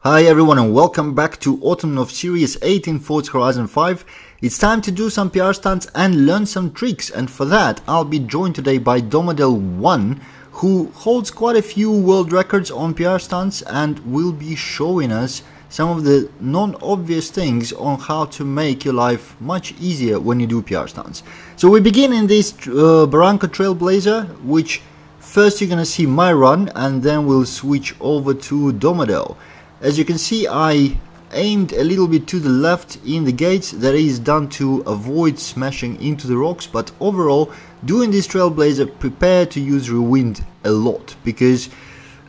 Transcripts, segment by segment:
Hi everyone and welcome back to Autumn of Series 8 in Forza Horizon 5. It's time to do some PR stunts and learn some tricks, and for that I'll be joined today by Domodel1, who holds quite a few world records on PR stunts and will be showing us some of the non-obvious things on how to make your life much easier when you do PR stunts. So we begin in this Barranco Trailblazer, which first you're gonna see my run and then we'll switch over to Domodel. As you can see, I aimed a little bit to the left in the gates. That is done to avoid smashing into the rocks, but overall, doing this Trailblazer, prepare to use rewind a lot, because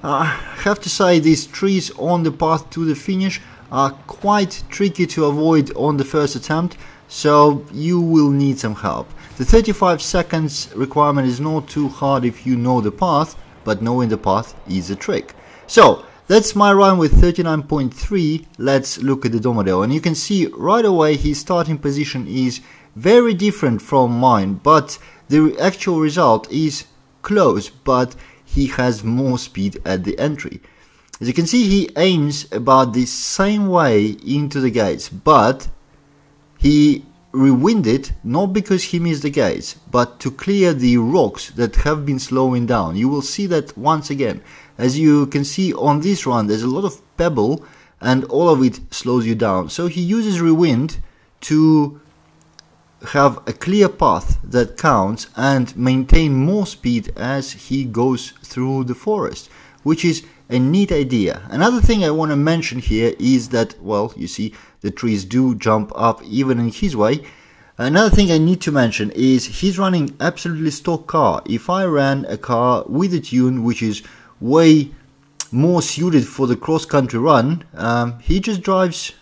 I have to say these trees on the path to the finish are quite tricky to avoid on the first attempt, so you will need some help. The 35 seconds requirement is not too hard if you know the path, but knowing the path is a trick. So that's my run with 39.3. Let's look at the Domodel, and you can see right away his starting position is very different from mine, but the actual result is close, but he has more speed at the entry. As you can see, he aims about the same way into the gates, but he rewinded not because he missed the gates, but to clear the rocks that have been slowing down. You will see that once again. As you can see on this run, there's a lot of pebble and all of it slows you down. So he uses rewind to have a clear path that counts and maintain more speed as he goes through the forest, which is a neat idea. Another thing I want to mention here is that, well, you see the trees do jump up even in his way. Another thing I need to mention is he's running absolutely stock car. If I ran a car with a tune which is way more suited for the cross-country run, he just drives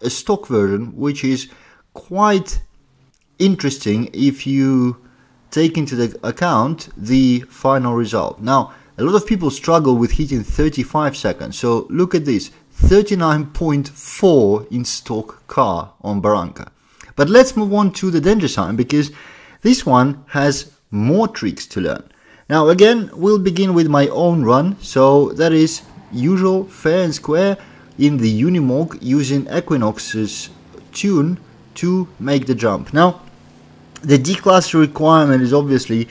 a stock version, which is quite interesting if you take into the account the final result. Now, a lot of people struggle with hitting 35 seconds, so look at this, 39.4 in stock car on Barranca. But let's move on to the danger sign, because this one has more tricks to learn. Now again, we'll begin with my own run, so that is usual fair and square in the Unimog using Equinox's tune to make the jump. Now, the D-class requirement is obviously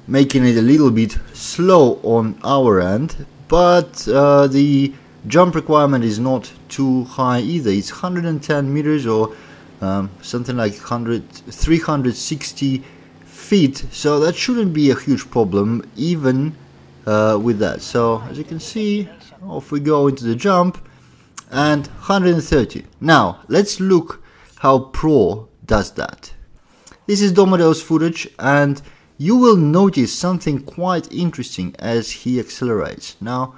making it a little bit slow on our end, but the jump requirement is not too high either. It's 110 meters or something like 360 feet, so that shouldn't be a huge problem even with that. So as you can see, off we go into the jump, and 130. Now let's look how Pro does that. This is Domodel's footage, and you will notice something quite interesting as he accelerates. Now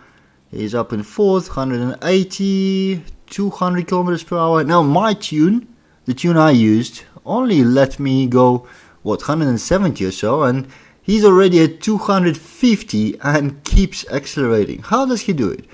he's up in fourth, 180, 200 kilometers per hour. Now my tune, the tune I used, only let me go what, 170 or so, and he's already at 250 and keeps accelerating. How does he do it?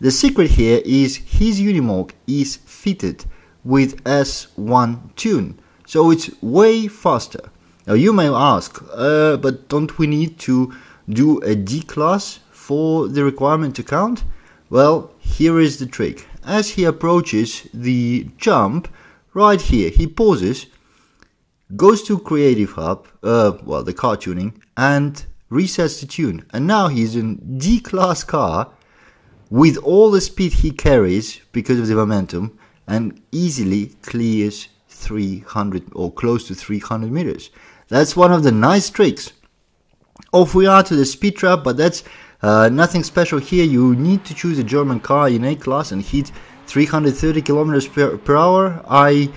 The secret here is his Unimog is fitted with S1 tune, so it's way faster. Now you may ask, but don't we need to do a D-class for the requirement to count? Well, here is the trick. As he approaches the jump, right here, he pauses, goes to Creative Hub, well, the car tuning, and resets the tune. And now he's in D-class car with all the speed he carries because of the momentum, and easily clears 300 or close to 300 meters. That's one of the nice tricks. Off we are to the speed trap, but that's nothing special here. You need to choose a German car in A-class and hit 330 kilometers per hour. I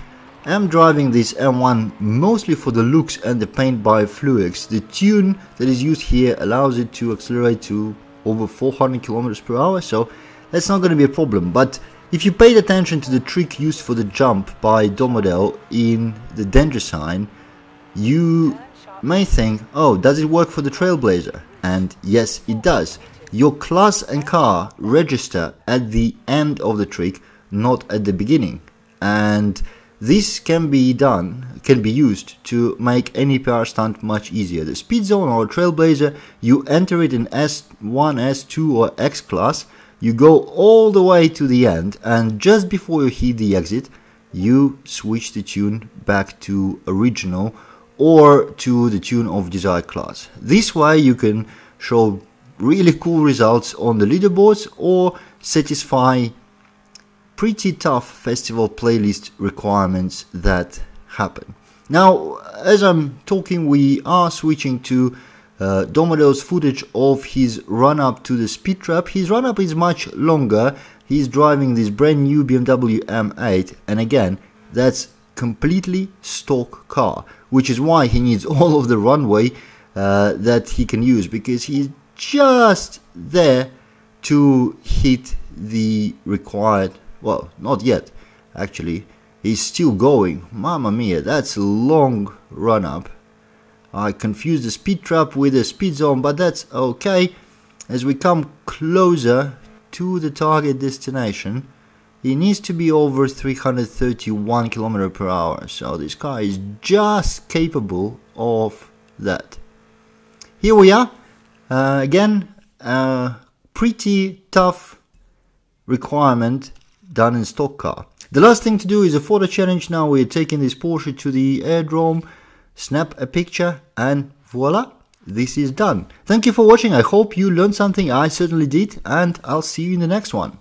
am driving this M1 mostly for the looks and the paint by Fluix. The tune that is used here allows it to accelerate to over 400 kilometers per hour, so that's not going to be a problem. But if you paid attention to the trick used for the jump by Domodel in the danger sign, you may think, oh, does it work for the Trailblazer? And yes, it does. Your class and car register at the end of the trick, not at the beginning. And this can be used to make any PR stunt much easier. The speed zone or Trailblazer, you enter it in S1, S2 or X class, you go all the way to the end, and just before you hit the exit, you switch the tune back to original or to the tune of desired class. This way you can show really cool results on the leaderboards or satisfy pretty tough festival playlist requirements that happen. Now, as I'm talking, we are switching to Domodel's footage of his run-up to the speed trap. His run-up is much longer. He's driving this brand new BMW M8, and again, that's completely stock car, which is why he needs all of the runway that he can use, because he's just there to hit the required, well, not yet, actually, he's still going. Mamma mia, that's a long run-up. I confused the speed trap with the speed zone, but that's okay. As we come closer to the target destination, it needs to be over 331 km per hour, so this car is just capable of that. Here we are, again, pretty tough requirement done in stock car. The last thing to do is a photo challenge. Now we're taking this Porsche to the airdrome, snap a picture, and voila, this is done. Thank you for watching. I hope you learned something. I certainly did, and I'll see you in the next one.